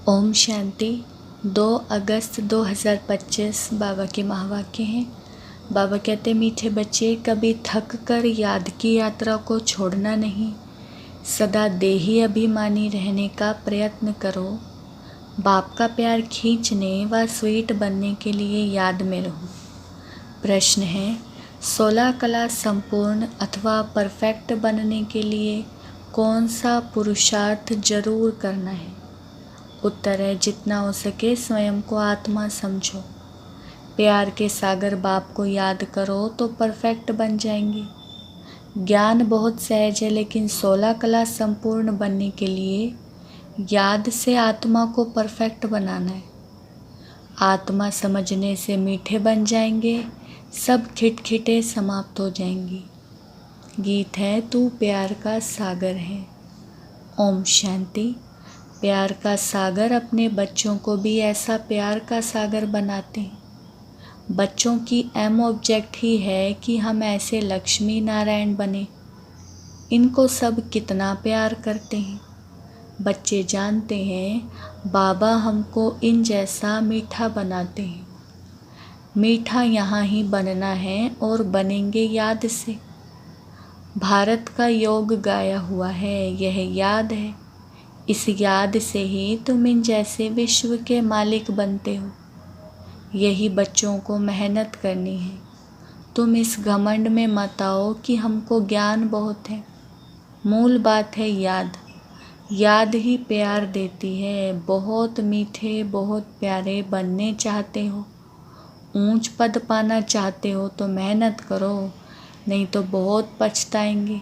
ओम शांति। 2 अगस्त 2025 बाबा के महावाक्य हैं। बाबा कहते, मीठे बच्चे, कभी थक कर याद की यात्रा को छोड़ना नहीं। सदा देही अभिमानी रहने का प्रयत्न करो। बाप का प्यार खींचने व स्वीट बनने के लिए याद में रहो। प्रश्न है, 16 कला संपूर्ण अथवा परफेक्ट बनने के लिए कौन सा पुरुषार्थ जरूर करना है? उत्तर है, जितना हो सके स्वयं को आत्मा समझो। प्यार के सागर बाप को याद करो तो परफेक्ट बन जाएंगे। ज्ञान बहुत सहज है, लेकिन 16 कला संपूर्ण बनने के लिए याद से आत्मा को परफेक्ट बनाना है। आत्मा समझने से मीठे बन जाएंगे, सब खिटखिटे समाप्त हो जाएंगी। गीत है, तू प्यार का सागर है। ओम शांति। प्यार का सागर अपने बच्चों को भी ऐसा प्यार का सागर बनाते हैं। बच्चों की एम ऑब्जेक्ट ही है कि हम ऐसे लक्ष्मी नारायण बने। इनको सब कितना प्यार करते हैं। बच्चे जानते हैं बाबा हमको इन जैसा मीठा बनाते हैं। मीठा यहाँ ही बनना है और बनेंगे याद से। भारत का योग गाया हुआ है, यह याद है। इस याद से ही तुम इन जैसे विश्व के मालिक बनते हो। यही बच्चों को मेहनत करनी है। तुम इस घमंड में मत आओ कि हमको ज्ञान बहुत है। मूल बात है याद। याद ही प्यार देती है। बहुत मीठे, बहुत प्यारे बनने चाहते हो, ऊंच पद पाना चाहते हो तो मेहनत करो, नहीं तो बहुत पछताएंगे।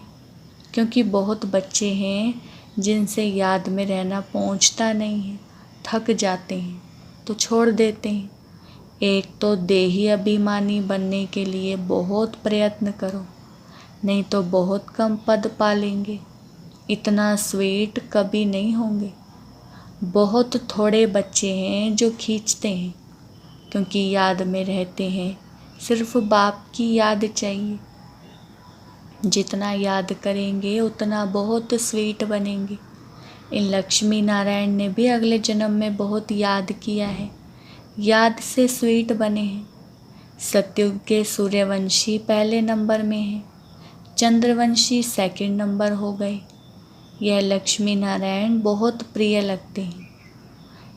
क्योंकि बहुत बच्चे हैं जिनसे याद में रहना पहुंचता नहीं है, थक जाते हैं तो छोड़ देते हैं। एक तो देही अभिमानी बनने के लिए बहुत प्रयत्न करो, नहीं तो बहुत कम पद पालेंगे। इतना स्वीट कभी नहीं होंगे। बहुत थोड़े बच्चे हैं जो खींचते हैं, क्योंकि याद में रहते हैं। सिर्फ बाप की याद चाहिए। जितना याद करेंगे उतना बहुत स्वीट बनेंगे। इन लक्ष्मी नारायण ने भी अगले जन्म में बहुत याद किया है, याद से स्वीट बने हैं। सतयुग के सूर्यवंशी पहले नंबर में हैं, चंद्रवंशी सेकंड नंबर हो गए। यह लक्ष्मी नारायण बहुत प्रिय लगते हैं।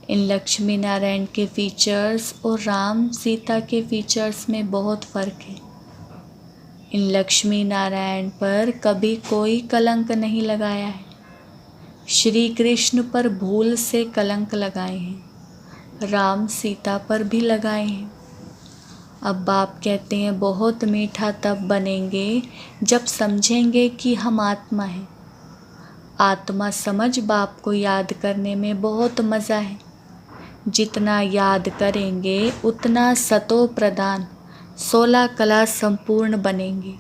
इन लक्ष्मी नारायण के फीचर्स और राम सीता के फीचर्स में बहुत फ़र्क है। इन लक्ष्मी नारायण पर कभी कोई कलंक नहीं लगाया है। श्री कृष्ण पर भूल से कलंक लगाए हैं, राम सीता पर भी लगाए हैं। अब बाप कहते हैं, बहुत मीठा तब बनेंगे जब समझेंगे कि हम आत्मा हैं। आत्मा समझ बाप को याद करने में बहुत मज़ा है। जितना याद करेंगे उतना सतो प्रदान 16 कला संपूर्ण बनेंगे।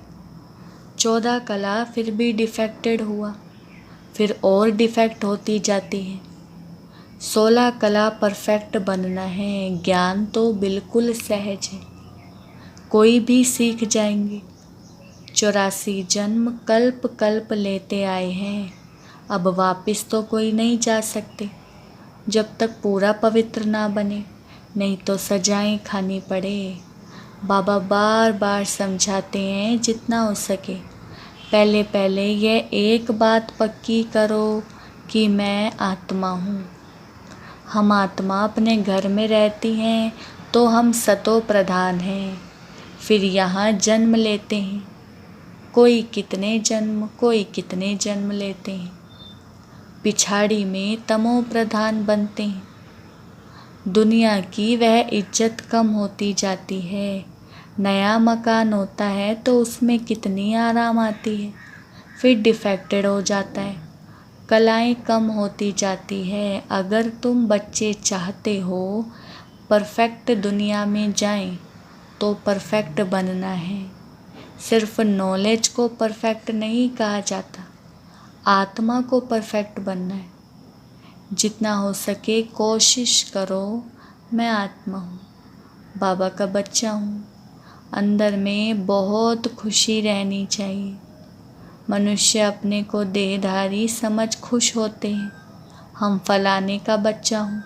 14 कला फिर भी डिफेक्टेड हुआ, फिर और डिफेक्ट होती जाती है। 16 कला परफेक्ट बनना है। ज्ञान तो बिल्कुल सहज है, कोई भी सीख जाएंगे। 84 जन्म कल्प कल्प लेते आए हैं, अब वापस तो कोई नहीं जा सकते जब तक पूरा पवित्र ना बने, नहीं तो सजाएं खानी पड़े। बाबा बार बार समझाते हैं, जितना हो सके पहले पहले यह एक बात पक्की करो कि मैं आत्मा हूँ। हम आत्मा अपने घर में रहती हैं तो हम सतो प्रधान हैं। फिर यहाँ जन्म लेते हैं, कोई कितने जन्म, कोई कितने जन्म लेते हैं। पिछाड़ी में तमो प्रधान बनते हैं। दुनिया की वह इज्जत कम होती जाती है। नया मकान होता है तो उसमें कितनी आराम आती है, फिर डिफेक्टेड हो जाता है। कलाएं कम होती जाती है। अगर तुम बच्चे चाहते हो परफेक्ट दुनिया में जाएं तो परफेक्ट बनना है। सिर्फ नॉलेज को परफेक्ट नहीं कहा जाता, आत्मा को परफेक्ट बनना है। जितना हो सके कोशिश करो। मैं आत्मा हूँ, बाबा का बच्चा हूँ। अंदर में बहुत खुशी रहनी चाहिए। मनुष्य अपने को देहधारी समझ खुश होते हैं। हम फलाने का बच्चा हूँ,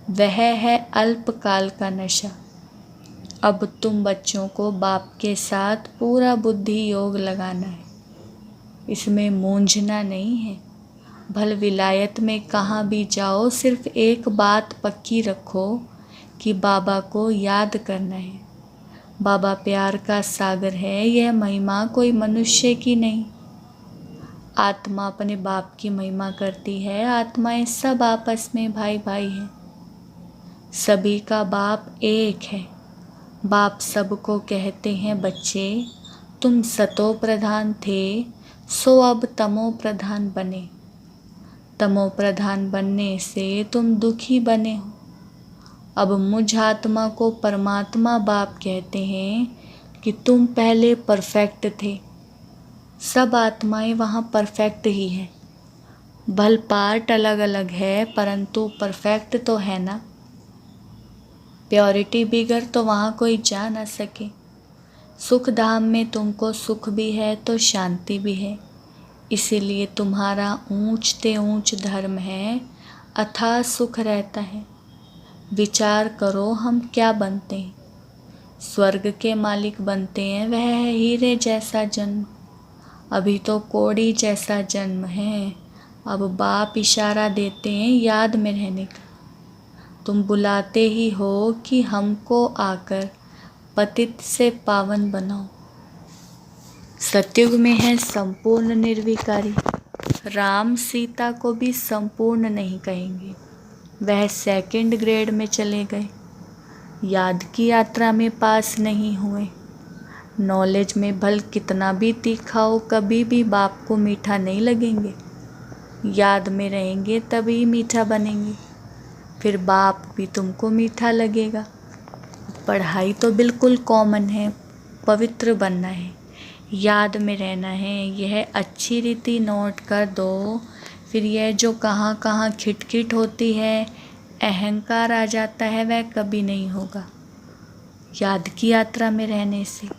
वह है अल्पकाल का नशा। अब तुम बच्चों को बाप के साथ पूरा बुद्धि योग लगाना है, इसमें मूंझना नहीं है। भल विलायत में कहाँ भी जाओ, सिर्फ एक बात पक्की रखो कि बाबा को याद करना है। बाबा प्यार का सागर है, यह महिमा कोई मनुष्य की नहीं। आत्मा अपने बाप की महिमा करती है, आत्माएं सब आपस में भाई भाई हैं। सभी का बाप एक है। बाप सबको कहते हैं, बच्चे तुम सतो प्रधान थे, सो अब तमो प्रधान बने। तमो प्रधान बनने से तुम दुखी बने हो। अब मुझ आत्मा को परमात्मा बाप कहते हैं कि तुम पहले परफेक्ट थे। सब आत्माएं वहाँ परफेक्ट ही हैं। भल पार्ट अलग अलग है, परंतु परफेक्ट तो है ना। प्योरिटी बिगर तो वहाँ कोई जा ना सके। सुख धाम में तुमको सुख भी है तो शांति भी है, इसीलिए तुम्हारा ऊंच ते ऊंच धर्म है, अथाह सुख रहता है। विचार करो हम क्या बनते हैं। स्वर्ग के मालिक बनते हैं, वह है हीरे जैसा जन्म। अभी तो कोड़ी जैसा जन्म है। अब बाप इशारा देते हैं याद में रहने का। तुम बुलाते ही हो कि हमको आकर पतित से पावन बनाओ। सतयुग में है संपूर्ण निर्विकारी। राम सीता को भी संपूर्ण नहीं कहेंगे, वह सेकंड ग्रेड में चले गए। याद की यात्रा में पास नहीं हुए। नॉलेज में भल कितना भी तीखा हो, कभी भी बाप को मीठा नहीं लगेंगे। याद में रहेंगे तभी मीठा बनेंगे, फिर बाप भी तुमको मीठा लगेगा। पढ़ाई तो बिल्कुल कॉमन है, पवित्र बनना है, याद में रहना है, यह अच्छी रीति नोट कर दो। फिर यह जो कहाँ कहाँ खिटखिट होती है, अहंकार आ जाता है, वह कभी नहीं होगा। याद की यात्रा में रहने से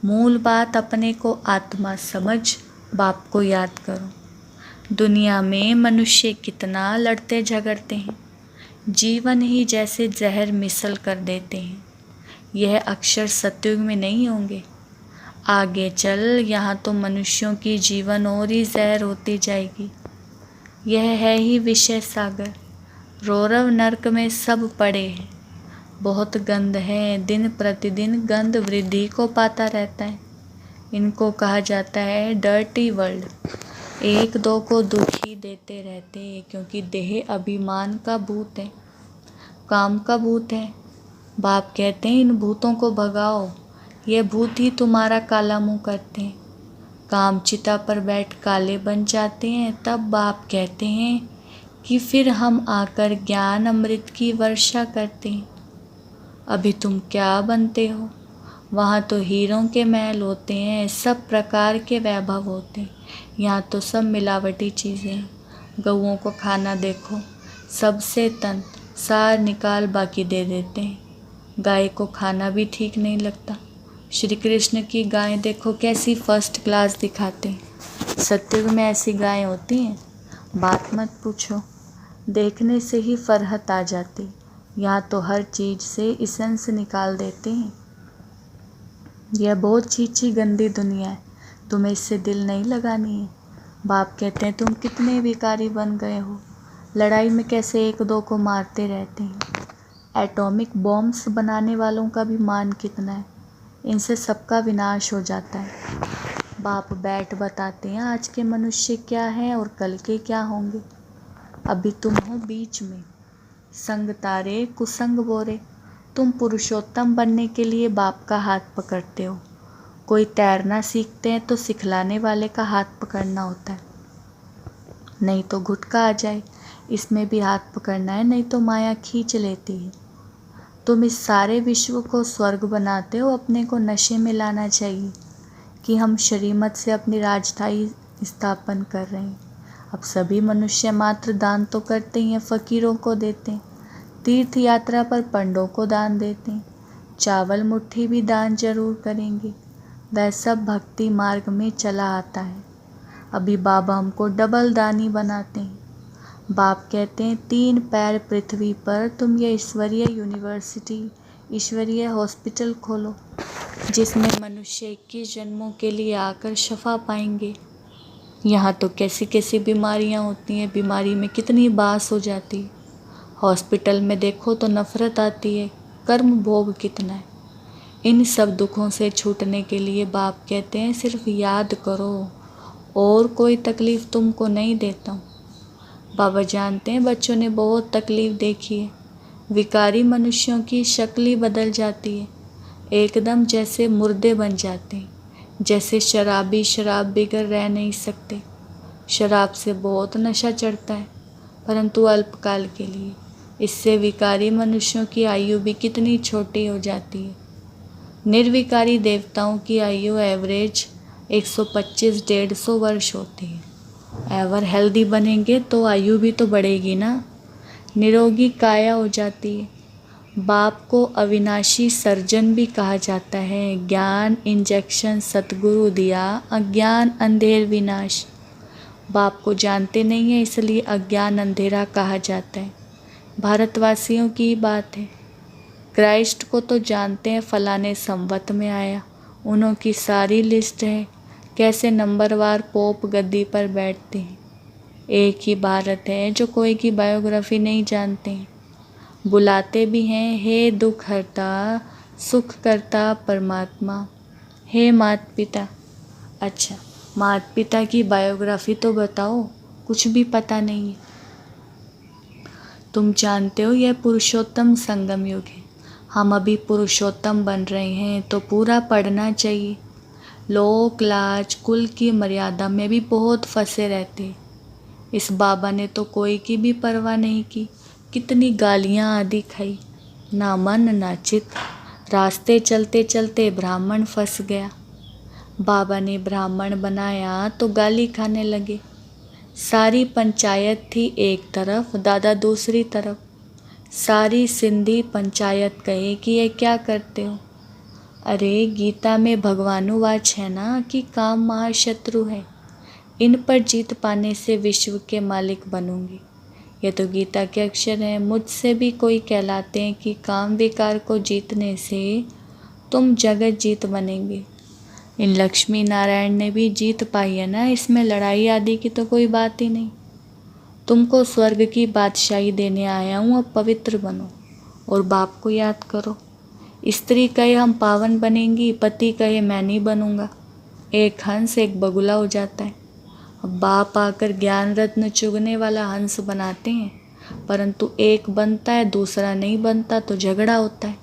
मूल बात अपने को आत्मा समझ बाप को याद करो। दुनिया में मनुष्य कितना लड़ते झगड़ते हैं, जीवन ही जैसे जहर मिसल कर देते हैं। यह अक्षर सतयुग में नहीं होंगे। आगे चल यहाँ तो मनुष्यों की जीवन और ही जहर होती जाएगी। यह है ही विषय सागर। रौरव नरक में सब पड़े हैं, बहुत गंध है, दिन प्रतिदिन गंध वृद्धि को पाता रहता है। इनको कहा जाता है डर्टी वर्ल्ड। एक दो को दुखी देते रहते हैं, क्योंकि देह अभिमान का भूत है, काम का भूत है। बाप कहते हैं इन भूतों को भगाओ, ये भूत ही तुम्हारा काला मुंह करते हैं। काम चिता पर बैठ काले बन जाते हैं। तब बाप कहते हैं कि फिर हम आकर ज्ञान अमृत की वर्षा करते हैं। अभी तुम क्या बनते हो? वहाँ तो हीरों के महल होते हैं, सब प्रकार के वैभव होते हैं। यहाँ तो सब मिलावटी चीज़ें हैं। गऊओं को खाना देखो, सबसे तन सार निकाल बाकी दे देते हैं। गाय को खाना भी ठीक नहीं लगता। श्री कृष्ण की गाय देखो कैसी फर्स्ट क्लास दिखाते हैं। सत्युग में ऐसी गायें होती हैं, बात मत पूछो, देखने से ही फरहत आ जाती। यहाँ तो हर चीज़ से इसेंस निकाल देते हैं। यह बहुत चीची गंदी दुनिया है, तुम्हें इससे दिल नहीं लगानी है। बाप कहते हैं तुम कितने विकारी बन गए हो, लड़ाई में कैसे एक दो को मारते रहते हैं। एटॉमिक बॉम्ब्स बनाने वालों का भी मान कितना है, इनसे सबका विनाश हो जाता है। बाप बैठ बताते हैं आज के मनुष्य क्या हैं और कल के क्या होंगे। अभी तुम हो बीच में, संग तारे कुसंग बोरे। तुम पुरुषोत्तम बनने के लिए बाप का हाथ पकड़ते हो। कोई तैरना सीखते हैं तो सिखलाने वाले का हाथ पकड़ना होता है, नहीं तो घुटका आ जाए, इसमें भी हाथ पकड़ना है, नहीं तो माया खींच लेती है। तुम इस सारे विश्व को स्वर्ग बनाते हो, अपने को नशे में लाना चाहिए कि हम श्रीमत से अपनी राजधानी स्थापन कर रहे हैं। अब सभी मनुष्य मात्र दान तो करते ही हैं, फकीरों को देते हैं, तीर्थ यात्रा पर पंडों को दान देते हैं, चावल मुट्ठी भी दान जरूर करेंगे। वह सब भक्ति मार्ग में चला आता है। अभी बाबा हमको डबल दानी बनाते हैं। बाप कहते हैं 3 पैर पृथ्वी पर तुम ये ईश्वरीय यूनिवर्सिटी, ईश्वरीय हॉस्पिटल खोलो, जिसमें मनुष्य 21 जन्मों के लिए आकर शफा पाएंगे। यहाँ तो कैसी कैसी बीमारियाँ होती हैं, बीमारी में कितनी बास हो जाती है। हॉस्पिटल में देखो तो नफ़रत आती है, कर्म भोग कितना है। इन सब दुखों से छूटने के लिए बाप कहते हैं सिर्फ याद करो, और कोई तकलीफ़ तुमको नहीं देता हूँ। बाबा जानते हैं बच्चों ने बहुत तकलीफ़ देखी है। विकारी मनुष्यों की शक्ल ही बदल जाती है, एकदम जैसे मुर्दे बन जाते हैं। जैसे शराबी शराब बिगर रह नहीं सकते। शराब से बहुत नशा चढ़ता है, परंतु अल्पकाल के लिए। इससे विकारी मनुष्यों की आयु भी कितनी छोटी हो जाती है। निर्विकारी देवताओं की आयु एवरेज 125-150 वर्ष होती है। एवर हेल्दी बनेंगे तो आयु भी तो बढ़ेगी ना, निरोगी काया हो जाती है। बाप को अविनाशी सर्जन भी कहा जाता है। ज्ञान इंजेक्शन सतगुरु दिया, अज्ञान अंधेर विनाश। बाप को जानते नहीं है, इसलिए अज्ञान अंधेरा कहा जाता है। भारतवासियों की बात है। क्राइस्ट को तो जानते हैं, फलाने संवत में आया, उन्हों की सारी लिस्ट है, कैसे नंबरवार पोप गद्दी पर बैठते हैं। एक ही भारत है जो कोई की बायोग्राफी नहीं जानते हैं। बुलाते भी हैं, हे दुख हरता सुख करता परमात्मा, हे माता पिता। अच्छा, माता पिता की बायोग्राफी तो बताओ, कुछ भी पता नहीं है। तुम जानते हो यह पुरुषोत्तम संगम युग है। हम अभी पुरुषोत्तम बन रहे हैं, तो पूरा पढ़ना चाहिए। लोक लाज कुल की मर्यादा में भी बहुत फंसे रहते। इस बाबा ने तो कोई की भी परवाह नहीं की, कितनी गालियाँ आदि खाई, ना मन ना चित। रास्ते चलते चलते ब्राह्मण फंस गया। बाबा ने ब्राह्मण बनाया तो गाली खाने लगे। सारी पंचायत थी एक तरफ, दादा दूसरी तरफ। सारी सिंधी पंचायत कहे कि ये क्या करते हो। अरे गीता में भगवानुवाच है ना कि काम महाशत्रु है, इन पर जीत पाने से विश्व के मालिक बनूंगी। ये तो गीता के अक्षर हैं। मुझसे भी कोई कहलाते हैं कि काम विकार को जीतने से तुम जगत जीत बनेंगे। इन लक्ष्मी नारायण ने भी जीत पाई है ना, इसमें लड़ाई आदि की तो कोई बात ही नहीं। तुमको स्वर्ग की बादशाही देने आया हूँ, अब पवित्र बनो और बाप को याद करो। स्त्री कहे हम पावन बनेंगी, पति कहे मैं नहीं बनूंगा। एक हंस एक बगुला हो जाता है। अब बाप आकर ज्ञान रत्न चुगने वाला हंस बनाते हैं, परंतु एक बनता है दूसरा नहीं बनता तो झगड़ा होता है।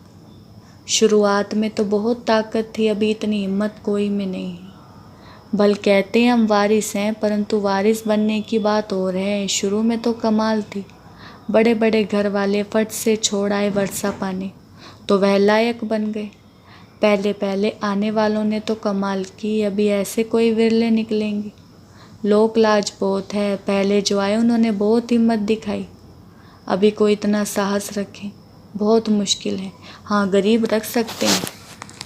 शुरुआत में तो बहुत ताकत थी, अभी इतनी हिम्मत कोई में नहीं है। भल कहते हैं हम वारिस हैं, परंतु वारिस बनने की बात और है। शुरू में तो कमाल थी, बड़े बड़े घर वाले फट से छोड़ आए वर्षा पाने, तो वह लायक बन गए। पहले पहले आने वालों ने तो कमाल की, अभी ऐसे कोई विरले निकलेंगे। लोक लाज बहुत है, पहले जो आए उन्होंने बहुत हिम्मत दिखाई, अभी कोई इतना साहस रखे बहुत मुश्किल है। हाँ, गरीब रख सकते हैं।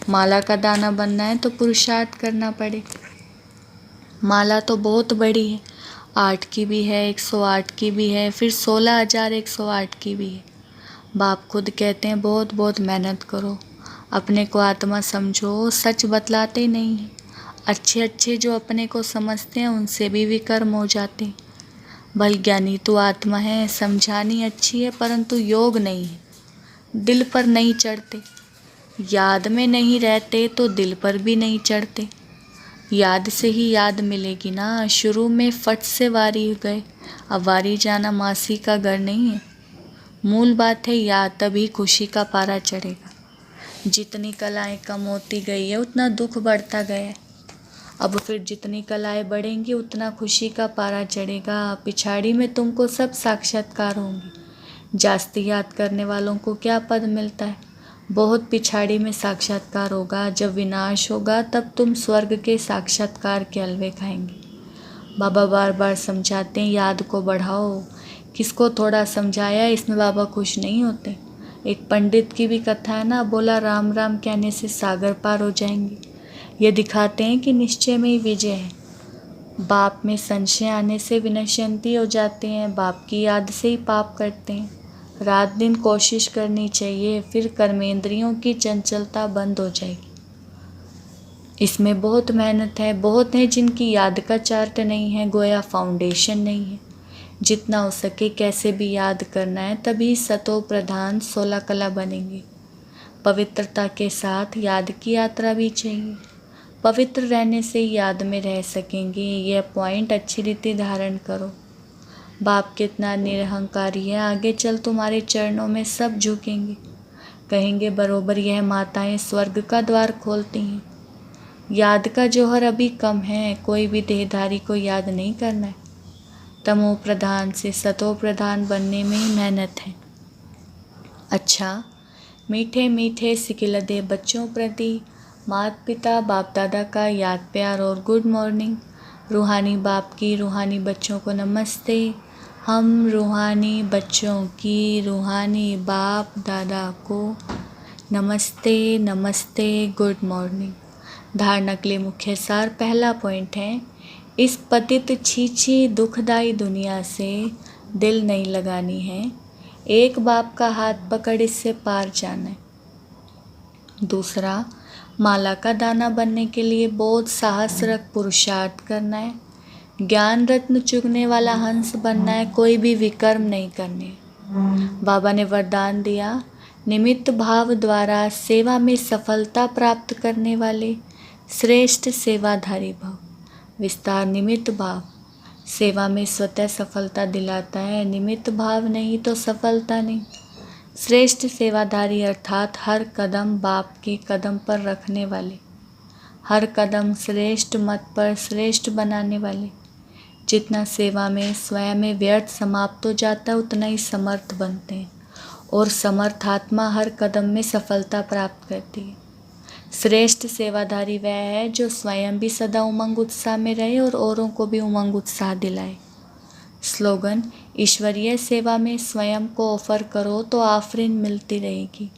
माला का दाना बनना है तो पुरुषार्थ करना पड़े। माला तो बहुत बड़ी है, 8 की भी है, 108 की भी है, फिर 16,108 की भी है। बाप खुद कहते हैं बहुत बहुत मेहनत करो, अपने को आत्मा समझो, सच बतलाते नहीं हैं। अच्छे अच्छे जो अपने को समझते हैं उनसे भी विकर्म हो जाते हैं। भल ज्ञानी तो आत्मा है, समझानी अच्छी है, परंतु योग नहीं है, दिल पर नहीं चढ़ते। याद में नहीं रहते तो दिल पर भी नहीं चढ़ते। याद से ही याद मिलेगी ना। शुरू में फट से वारी गए, अब वारी जाना मासी का घर नहीं है। मूल बात है याद, तभी खुशी का पारा चढ़ेगा। जितनी कलाएं कम होती गई है उतना दुख बढ़ता गया है। अब फिर जितनी कलाएं बढ़ेंगी उतना खुशी का पारा चढ़ेगा। पिछाड़ी में तुमको सब साक्षात्कार होंगे। जास्ती याद करने वालों को क्या पद मिलता है, बहुत पिछाड़ी में साक्षात्कार होगा। जब विनाश होगा तब तुम स्वर्ग के साक्षात्कार के हलवे खाएंगे। बाबा बार बार समझाते हैं याद को बढ़ाओ। किसको थोड़ा समझाया, इसमें बाबा खुश नहीं होते। एक पंडित की भी कथा है ना, बोला राम राम कहने से सागर पार हो जाएंगे। ये दिखाते हैं कि निश्चय में ही विजय है। बाप में संशय आने से विनश्यंती हो जाते हैं, बाप की याद से ही पाप करते हैं। रात दिन कोशिश करनी चाहिए, फिर कर्मेंद्रियों की चंचलता बंद हो जाएगी। इसमें बहुत मेहनत है, बहुत है जिनकी याद का चार्ट नहीं है, गोया फाउंडेशन नहीं है। जितना हो सके कैसे भी याद करना है, तभी सतो प्रधान 16 कला बनेंगे। पवित्रता के साथ याद की यात्रा भी चाहिए। पवित्र रहने से याद में रह सकेंगे, यह पॉइंट अच्छी रीति धारण करो। बाप कितना निरहंकारी है, आगे चल तुम्हारे चरणों में सब झुकेंगे, कहेंगे बरोबर यह माताएं स्वर्ग का द्वार खोलती हैं। याद का जौहर अभी कम है, कोई भी देहधारी को याद नहीं करना है। तमो प्रधान से सतो प्रधान बनने में ही मेहनत है। अच्छा, मीठे मीठे सिकिलदे बच्चों प्रति माता पिता बाप दादा का याद प्यार और गुड मॉर्निंग। रूहानी बाप की रूहानी बच्चों को नमस्ते। हम रूहानी बच्चों की रूहानी बाप दादा को नमस्ते नमस्ते, गुड मॉर्निंग। धारणा के लिए मुख्य सार। पहला पॉइंट है, इस पतित छीछी दुखदाई दुनिया से दिल नहीं लगानी है। एक बाप का हाथ पकड़ इससे पार जाना है। दूसरा, माला का दाना बनने के लिए बहुत साहस रख पुरुषार्थ करना है। ज्ञान रत्न चुगने वाला हंस बनना है, कोई भी विकर्म नहीं करने। बाबा ने वरदान दिया, निमित्त भाव द्वारा सेवा में सफलता प्राप्त करने वाले श्रेष्ठ सेवाधारी भव। विस्तार निमित्त भाव सेवा में स्वतः सफलता दिलाता है, निमित्त भाव नहीं तो सफलता नहीं। श्रेष्ठ सेवाधारी अर्थात हर कदम बाप के कदम पर रखने वाले, हर कदम श्रेष्ठ मत पर श्रेष्ठ बनाने वाले। जितना सेवा में स्वयं में व्यर्थ समाप्त हो जाता है, उतना ही समर्थ बनते हैं, और समर्थ आत्मा हर कदम में सफलता प्राप्त करती है। श्रेष्ठ सेवाधारी वह है जो स्वयं भी सदा उमंग उत्साह में रहे और औरों को भी उमंग उत्साह दिलाए। स्लोगन, ईश्वरीय सेवा में स्वयं को ऑफर करो तो आफरीन मिलती रहेगी।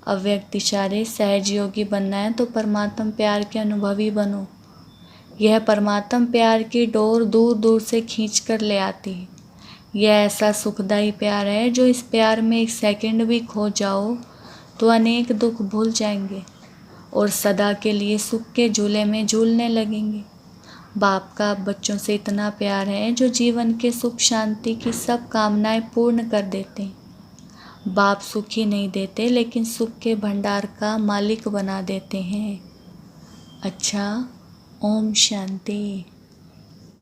अव्यक्त इशारे, सहज योगी बनना है तो परमात्म प्यार के अनुभवी बनो। यह परमात्म प्यार की डोर दूर दूर से खींच कर ले आती है। यह ऐसा सुखदायी प्यार है जो इस प्यार में एक सेकंड भी खो जाओ तो अनेक दुख भूल जाएंगे और सदा के लिए सुख के झूले में झूलने लगेंगे। बाप का बच्चों से इतना प्यार है जो जीवन के सुख शांति की सब कामनाएं पूर्ण कर देते हैं। बाप सुख ही नहीं देते, लेकिन सुख के भंडार का मालिक बना देते हैं। अच्छा, ओम शांति।